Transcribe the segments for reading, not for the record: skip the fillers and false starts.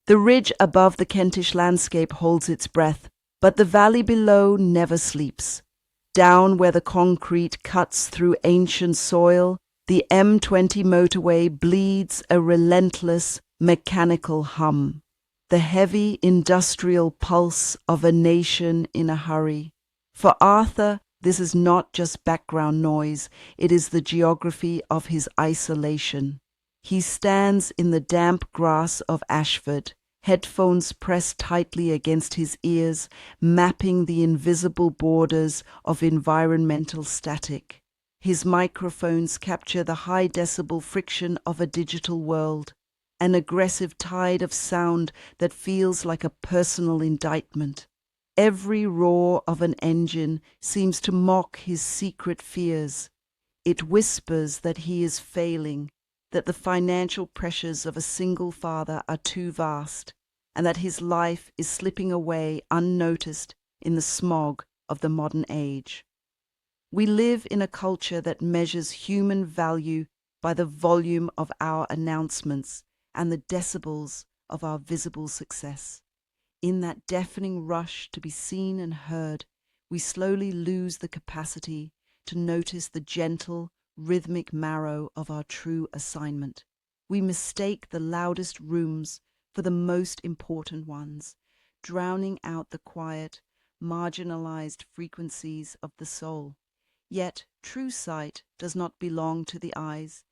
The ridge above the Kentish landscape holds its breath, but the valley below never sleeps. Down where the concrete cuts through ancient soil, the M20 motorway bleeds a relentless, mechanical hum, the heavy industrial pulse of a nation in a hurry. For Arthur, this is not just background noise, it is the geography of his isolation. He stands in the damp grass of Ashford, headphones pressed tightly against his ears, mapping the invisible borders of environmental static. His microphones capture the high decibel friction of a digital world, an aggressive tide of sound that feels like a personal indictment. Every roar of an engine seems to mock his secret fears. It whispers that he is failing, that the financial pressures of a single father are too vast, and that his life is slipping away unnoticed in the smog of the modern age. We live in a culture that measures human value by the volume of our announcements and the decibels of our visible success. In that deafening rush to be seen and heard, we slowly lose the capacity to notice the gentle, rhythmic marrow of our true assignment. We mistake the loudest rooms for the most important ones, drowning out the quiet, marginalized frequencies of the soul. Yet true sight does not belong to the eyes,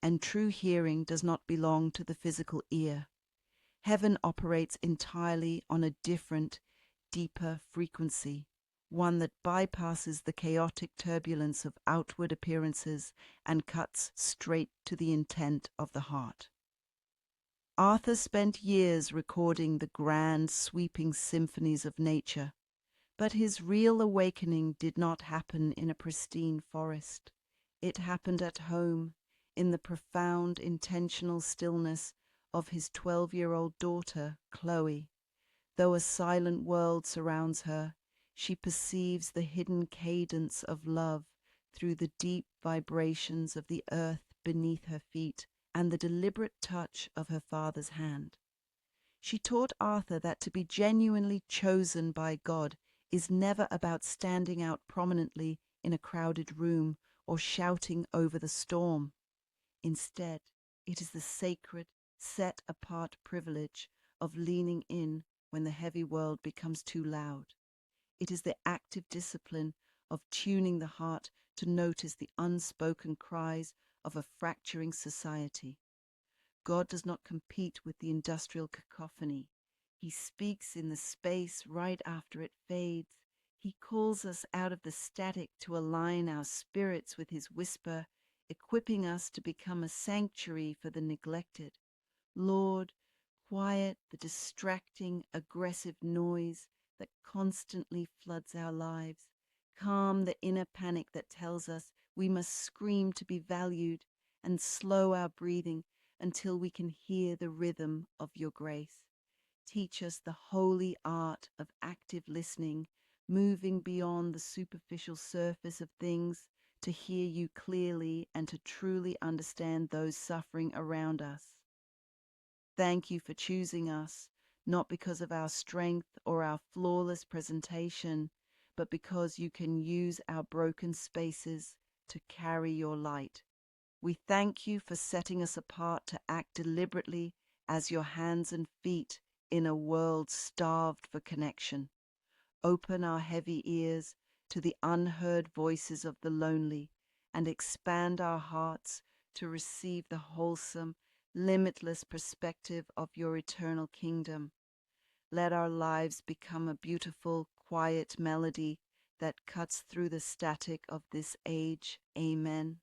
and true hearing does not belong to the physical ear. Heaven operates entirely on a different, deeper frequency, one that bypasses the chaotic turbulence of outward appearances and cuts straight to the intent of the heart. Arthur spent years recording the grand, sweeping symphonies of nature, but his real awakening did not happen in a pristine forest. It happened at home, in the profound, intentional stillness of his 12-year-old daughter, Chloe. Though a silent world surrounds her, she perceives the hidden cadence of love through the deep vibrations of the earth beneath her feet and the deliberate touch of her father's hand. She taught Arthur that to be genuinely chosen by God is never about standing out prominently in a crowded room or shouting over the storm. Instead, it is the sacred, set-apart privilege of leaning in when the heavy world becomes too loud. It is the active discipline of tuning the heart to notice the unspoken cries of a fracturing society. God does not compete with the industrial cacophony. He speaks in the space right after it fades. He calls us out of the static to align our spirits with his whisper, equipping us to become a sanctuary for the neglected. Lord, quiet the distracting, aggressive noise that constantly floods our lives. Calm the inner panic that tells us we must scream to be valued, and slow our breathing until we can hear the rhythm of your grace. Teach us the holy art of active listening, moving beyond the superficial surface of things to hear you clearly and to truly understand those suffering around us. Thank you for choosing us, not because of our strength or our flawless presentation, but because you can use our broken spaces to carry your light. We thank you for setting us apart to act deliberately as your hands and feet in a world starved for connection. Open our heavy ears to the unheard voices of the lonely and expand our hearts to receive the wholesome, limitless perspective of your eternal kingdom. Let our lives become a beautiful, quiet melody that cuts through the static of this age. Amen.